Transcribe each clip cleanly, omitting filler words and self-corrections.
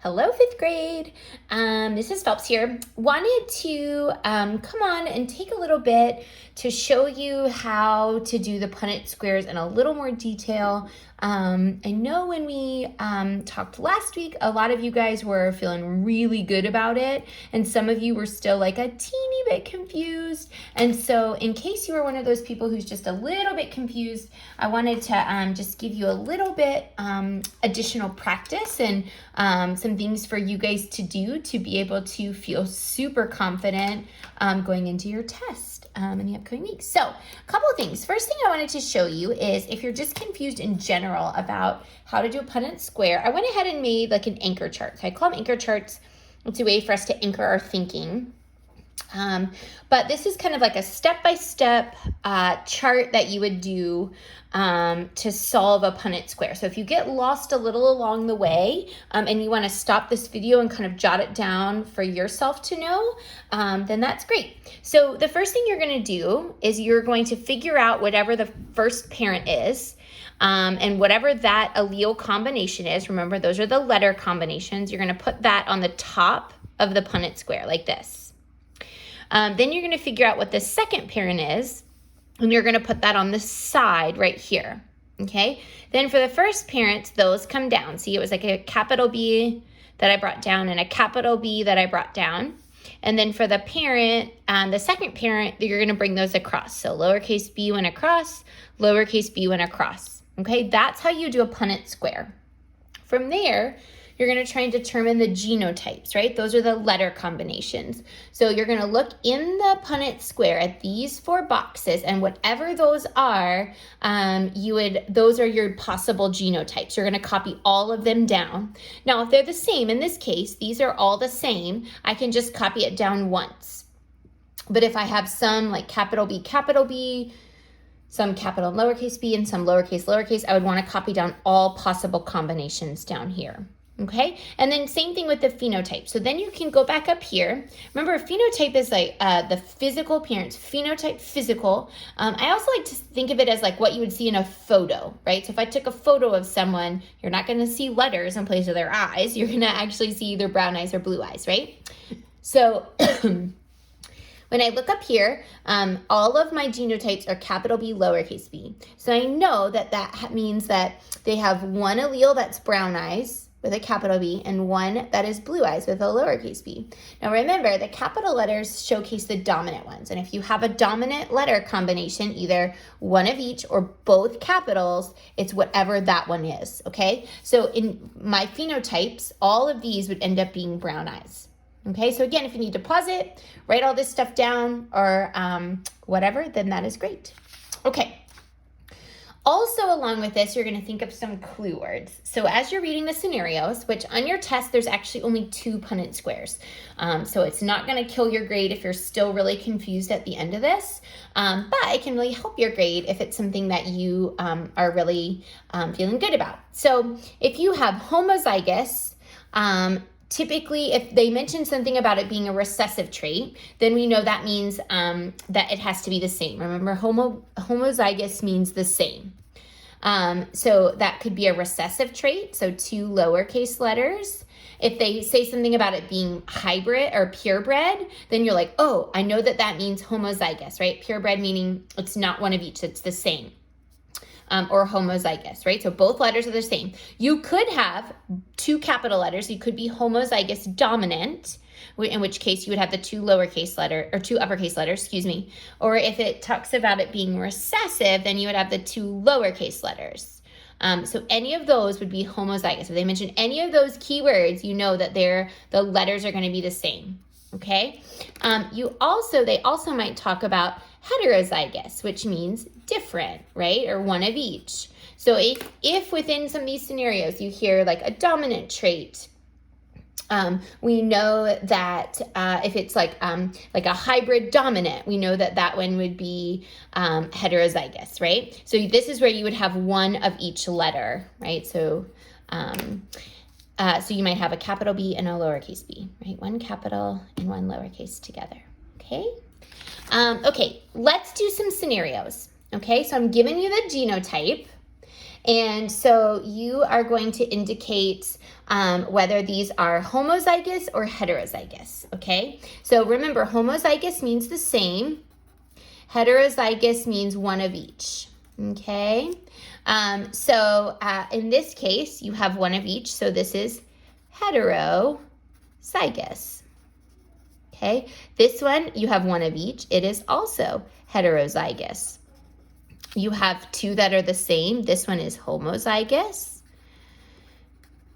Hello, fifth grade. Mrs. Phelps here. Wanted to come on and take a little bit to show you how to do the Punnett squares in a little more detail. I know when we talked last week, a lot of you guys were feeling really good about it, and some of you were still like a teeny bit confused. And so in case you were one of those people who's just a little bit confused, I wanted to just give you a little bit additional practice and some things for you guys to do to be able to feel super confident going into your test in the upcoming weeks. So a couple of things. First thing I wanted to show you is if you're just confused in general about how to do a Punnett square, I went ahead and made like an anchor chart. So I call them anchor charts. It's a way for us to anchor our thinking. But this is kind of like a step-by-step chart that you would do to solve a Punnett square. So if you get lost a little along the way and you want to stop this video and kind of jot it down for yourself to know, then that's great. So the first thing you're going to do is you're going to figure out whatever the first parent is. And whatever that allele combination is, remember those are the letter combinations, you're going to put that on the top of the Punnett square like this. Then you're going to figure out what the second parent is, and you're going to put that on the side right here, okay? Then for the first parent, those come down. See, it was like a capital B that I brought down and a capital B that I brought down. And then for the parent, the second parent, you're going to bring those across. So lowercase b went across, lowercase b went across, okay? That's how you do a Punnett square. From there, you're going to try and determine the genotypes, right? Those are the letter combinations. So you're going to look in the Punnett square at these 4 boxes, and whatever those are, those are your possible genotypes. You're going to copy all of them down. Now, if they're the same, in this case, these are all the same, I can just copy it down once. But if I have some like capital B, some capital lowercase b, and some lowercase, I would want to copy down all possible combinations down here. Okay, and then same thing with the phenotype. So then you can go back up here. Remember, a phenotype is like the physical appearance, phenotype, physical. I also like to think of it as like what you would see in a photo, right? So if I took a photo of someone, you're not going to see letters in place of their eyes. You're going to actually see either brown eyes or blue eyes, right? So when I look up here, all of my genotypes are capital B, lowercase b. So I know that that means that they have one allele that's brown eyes with a capital B and one that is blue eyes with a lowercase b. Now remember, the capital letters showcase the dominant ones. And if you have a dominant letter combination, either one of each or both capitals, it's whatever that one is, okay? So in my phenotypes, all of these would end up being brown eyes. Okay, so again, if you need to pause it, write all this stuff down or whatever, then that is great. Okay. Also, along with this, you're going to think of some clue words. So as you're reading the scenarios, which on your test, there's actually only 2 Punnett squares. So it's not going to kill your grade if you're still really confused at the end of this. But it can really help your grade if it's something that you are really feeling good about. So if you have homozygous, typically, if they mention something about it being a recessive trait, then we know that means that it has to be the same. Remember, homozygous means the same. So that could be a recessive trait, so 2 lowercase letters. If they say something about it being hybrid or purebred, then you're like, oh, I know that that means homozygous, right? Purebred meaning it's not one of each, it's the same. Or homozygous, right? So both letters are the same. You could have 2 capital letters. You could be homozygous dominant, in which case you would have the 2 lowercase letter or 2 uppercase letters, excuse me. Or if it talks about it being recessive, then you would have the 2 lowercase letters. So any of those would be homozygous. If they mention any of those keywords, you know that the letters are going to be the same. Okay. They also might talk about heterozygous, which means different, right? Or one of each. So if within some of these scenarios you hear like a dominant trait, we know that if it's like a hybrid dominant, we know that that one would be heterozygous, right? So this is where you would have one of each letter, right? So so you might have a capital B and a lowercase b, right? One capital and one lowercase together, okay? Okay, let's do some scenarios, okay? So I'm giving you the genotype, And so you are going to indicate whether these are homozygous or heterozygous, okay? So remember, homozygous means the same. Heterozygous means one of each, okay? In this case, you have one of each, so this is heterozygous, okay? This one, you have one of each. It is also heterozygous. You have two that are the same. This one is homozygous.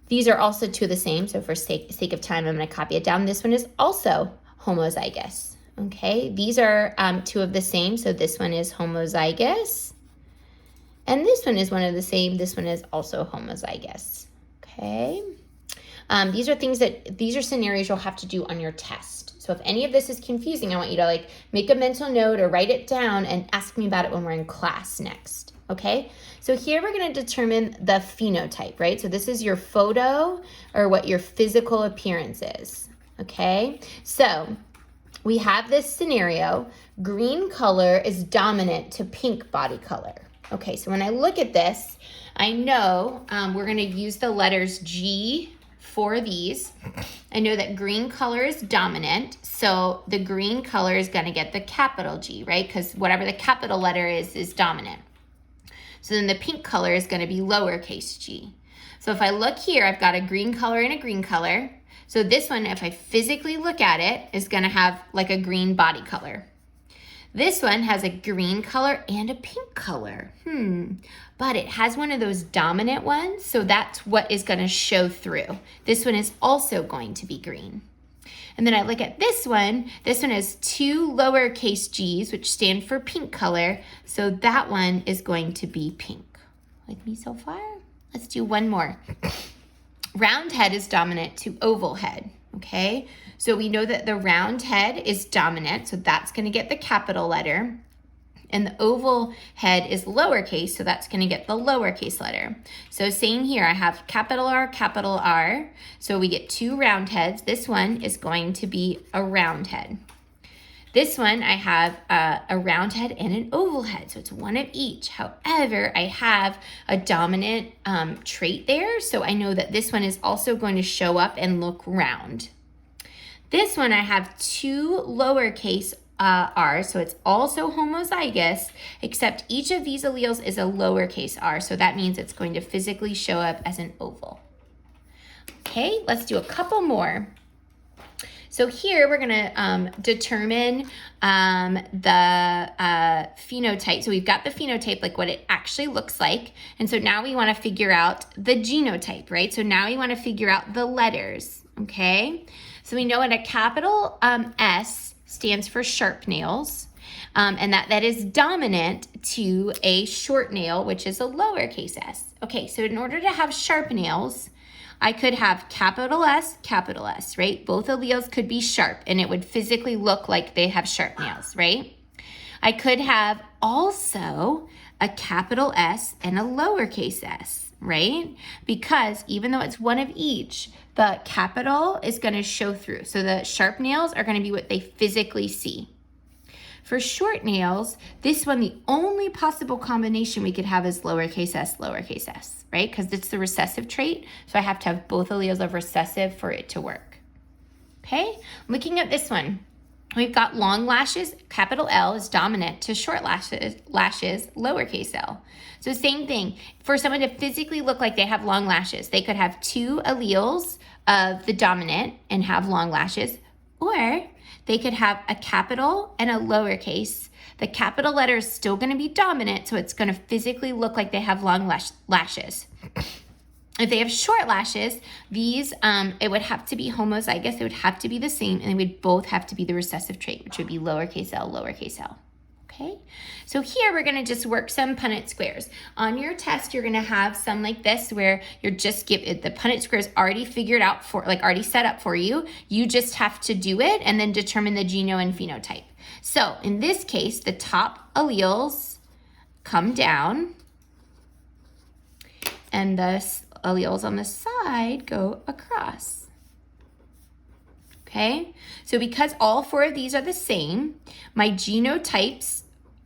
These are also two of the same, so for sake of time, I'm going to copy it down. This one is also homozygous, okay? These are two of the same, so this one is homozygous. And this one is one of the same. This one is also homozygous, okay? These are scenarios you'll have to do on your test. So if any of this is confusing, I want you to make a mental note or write it down and ask me about it when we're in class next, okay? So here we're going to determine the phenotype, right? So this is your photo or what your physical appearance is, okay? So we have this scenario. Green color is dominant to pink body color. Okay, so when I look at this, I know we're going to use the letters G for these. I know that green color is dominant, so the green color is going to get the capital G, right? Because whatever the capital letter is dominant. So then the pink color is going to be lowercase g. So if I look here, I've got a green color and a green color. So this one, if I physically look at it, is going to have like a green body color. This one has a green color and a pink color. But it has one of those dominant ones, so that's what is going to show through. This one is also going to be green. And then I look at this one. This one has two lowercase g's, which stand for pink color, so that one is going to be pink. Like me so far? Let's do one more. Round head is dominant to oval head, okay? So we know that the round head is dominant, so that's going to get the capital letter. And the oval head is lowercase, so that's going to get the lowercase letter. So same here, I have capital R, so we get two round heads. This one is going to be a round head. This one, I have a round head and an oval head, so it's one of each. However, I have a dominant trait there, so I know that this one is also going to show up and look round. This one, I have two lowercase r, so it's also homozygous, except each of these alleles is a lowercase r, so that means it's going to physically show up as an oval. Okay, let's do a couple more. So here we're gonna determine the phenotype. So we've got the phenotype, like what it actually looks like. And so now we wanna figure out the genotype, right? So now we wanna figure out the letters, okay? So we know what a capital S stands for sharp nails, and that is dominant to a short nail, which is a lowercase s. Okay, so in order to have sharp nails, I could have capital S, right? Both alleles could be sharp, and it would physically look like they have sharp nails, right? I could have also a capital S and a lowercase s, right? Because even though it's one of each, the capital is going to show through. So the sharp nails are going to be what they physically see. For short nails, this one, the only possible combination we could have is lowercase s, right? Because it's the recessive trait, so I have to have both alleles of recessive for it to work. Okay, looking at this one, we've got long lashes, capital L is dominant to short lashes, lowercase l. So same thing, for someone to physically look like they have long lashes, they could have two alleles of the dominant and have long lashes, or they could have a capital and a lowercase. The capital letter is still going to be dominant, so it's going to physically look like they have long lashes. If they have short lashes, these, it would have to be homozygous. It would have to be the same, and they would both have to be the recessive trait, which would be lowercase l, lowercase l. Okay, so here we're going to just work some Punnett squares. On your test, you're going to have some like this where you're just the Punnett square is already figured out for, like already set up for you. You just have to do it and then determine the geno and phenotype. So in this case, the top alleles come down and the alleles on the side go across. Okay, so because all four of these are the same, my genotypes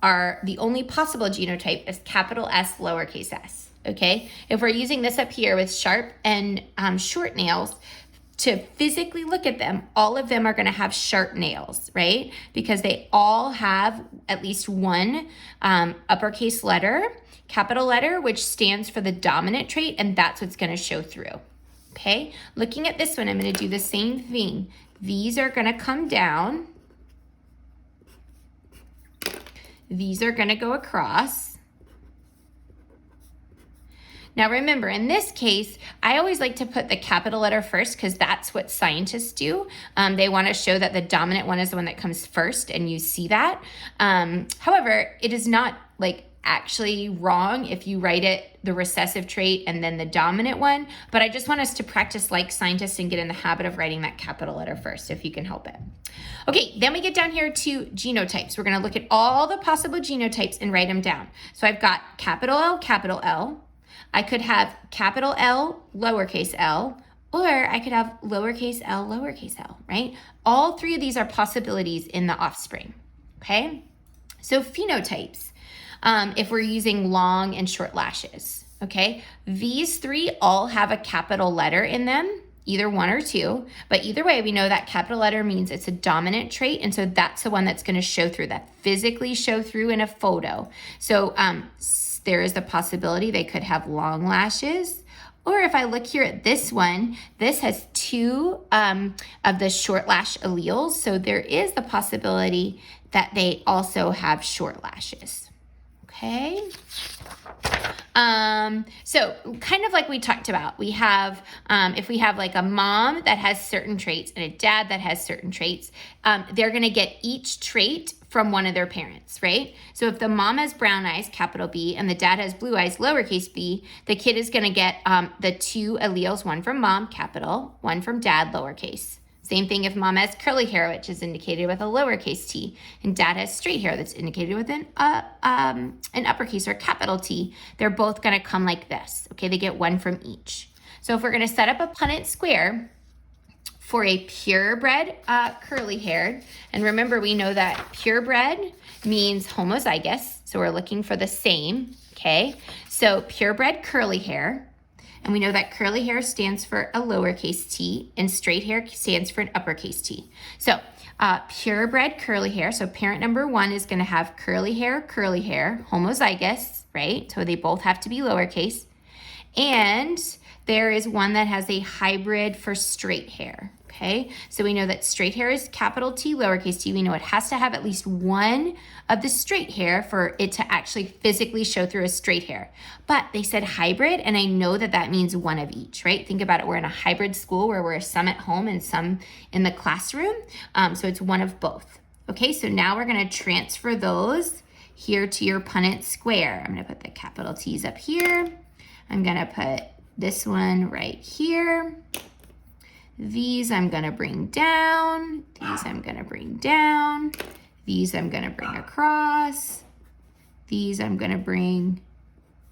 are, the only possible genotype is capital S, lowercase s. okay? If we're using this up here with sharp and short nails, to physically look at them, all of them are going to have sharp nails, right? Because they all have at least one uppercase letter, capital letter, which stands for the dominant trait, and that's what's going to show through. Okay, looking at this one, I'm going to do the same thing. These are going to come down. These are going to go across. Now remember, in this case, I always like to put the capital letter first because that's what scientists do. They want to show that the dominant one is the one that comes first, and you see that. However, it is not like actually wrong if you write it the recessive trait and then the dominant one, but I just want us to practice like scientists and get in the habit of writing that capital letter first if you can help it. Okay, then we get down here to genotypes. We're going to look at all the possible genotypes and write them down. So I've got capital L, capital L. I could have capital L, lowercase l, or I could have lowercase l, right? All three of these are possibilities in the offspring, okay? So phenotypes, if we're using long and short lashes, okay? These three all have a capital letter in them, either one or two, but either way, we know that capital letter means it's a dominant trait, and so that's the one that's gonna show through, that physically show through in a photo. So there is the possibility they could have long lashes, or if I look here at this one, this has two of the short lash alleles, so there is the possibility that they also have short lashes, okay? So kind of like we talked about, we have, if we have like a mom that has certain traits and a dad that has certain traits, they're gonna get each trait from one of their parents, right? So if the mom has brown eyes, capital B, and the dad has blue eyes, lowercase b, the kid is gonna get the two alleles, one from mom, capital, one from dad, lowercase. Same thing if mom has curly hair, which is indicated with a lowercase t, and dad has straight hair that's indicated with an uppercase or capital T. They're both gonna come like this, okay? They get one from each. So if we're gonna set up a Punnett square for a purebred curly hair, and remember we know that purebred means homozygous, so we're looking for the same, okay? So purebred curly hair, and we know that curly hair stands for a lowercase t and straight hair stands for an uppercase T. So purebred curly hair, so parent number one is gonna have curly hair, homozygous, right? So they both have to be lowercase. And there is one that has a hybrid for straight hair, okay? So we know that straight hair is capital T, lowercase t. We know it has to have at least one of the straight hair for it to actually physically show through as straight hair. But they said hybrid, and I know that that means one of each, right? Think about it, we're in a hybrid school where we're some at home and some in the classroom. So it's one of both. Okay, so now we're gonna transfer those here to your Punnett square. I'm gonna put the capital T's up here. I'm gonna put this one right here. These I'm gonna bring down. These I'm gonna bring down. These I'm gonna bring across. These I'm gonna bring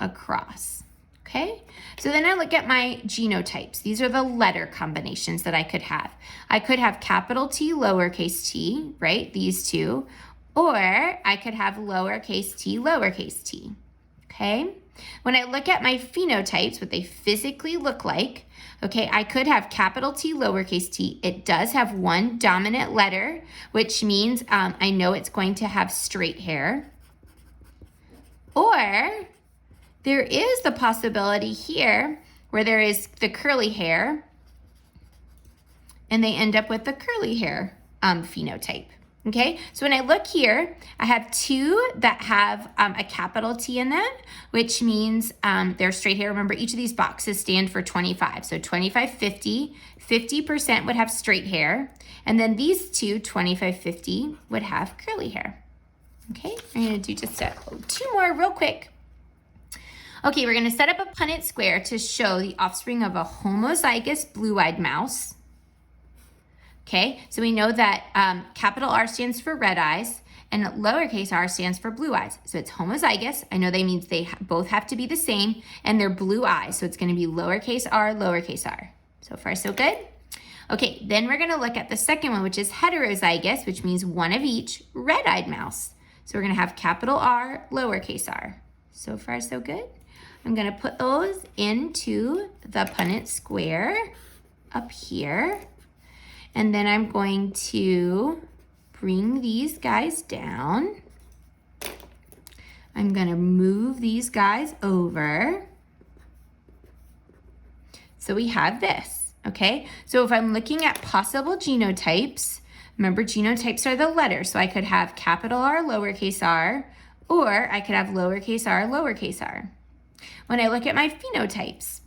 across, okay? So then I look at my genotypes. These are the letter combinations that I could have. I could have capital T, lowercase t, right? These two. Or I could have lowercase t, okay? When I look at my phenotypes, what they physically look like, okay, I could have capital T, lowercase t. It does have one dominant letter, which means I know it's going to have straight hair. Or there is the possibility here where there is the curly hair and they end up with the curly hair phenotype. Okay, so when I look here, I have two that have a capital T in them, which means they're straight hair. Remember, each of these boxes stand for 25. So 25, 50, 50% would have straight hair. And then these two, 25, 50, would have curly hair. Okay, I'm gonna do just two more real quick. Okay, we're gonna set up a Punnett square to show the offspring of a homozygous blue-eyed mouse. Okay, so we know that capital R stands for red eyes and lowercase r stands for blue eyes. So it's homozygous. I know that means they both have to be the same and they're blue eyes. So it's gonna be lowercase r, lowercase r. So far, so good. Okay, then we're gonna look at the second one, which is heterozygous, which means one of each, red-eyed mouse. So we're gonna have capital R, lowercase r. So far, so good. I'm gonna put those into the Punnett square up here. And then I'm going to bring these guys down. I'm gonna move these guys over. So we have this, okay? So if I'm looking at possible genotypes, remember genotypes are the letters. So I could have capital R, lowercase r, or I could have lowercase r, lowercase r. When I look at my phenotypes,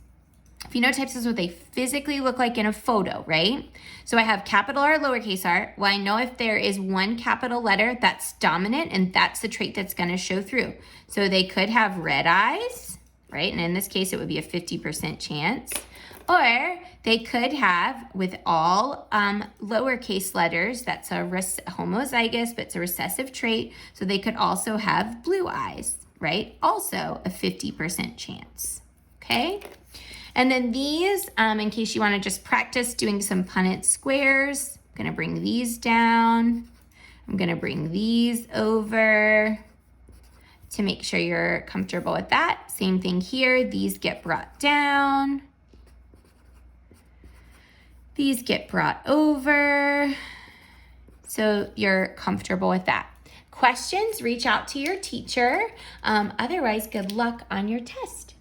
phenotypes is what they physically look like in a photo, right? So I have capital R, lowercase r. Well, I know if there is one capital letter that's dominant, and that's the trait that's gonna show through. So they could have red eyes, right? And in this case, it would be a 50% chance. Or they could have, with all lowercase letters, that's a homozygous, but it's a recessive trait. So they could also have blue eyes, right? Also a 50% chance, okay? And then these, in case you want to just practice doing some Punnett squares, I'm going to bring these down. I'm going to bring these over to make sure you're comfortable with that. Same thing here. These get brought down. These get brought over. So you're comfortable with that. Questions, reach out to your teacher. Otherwise, good luck on your test.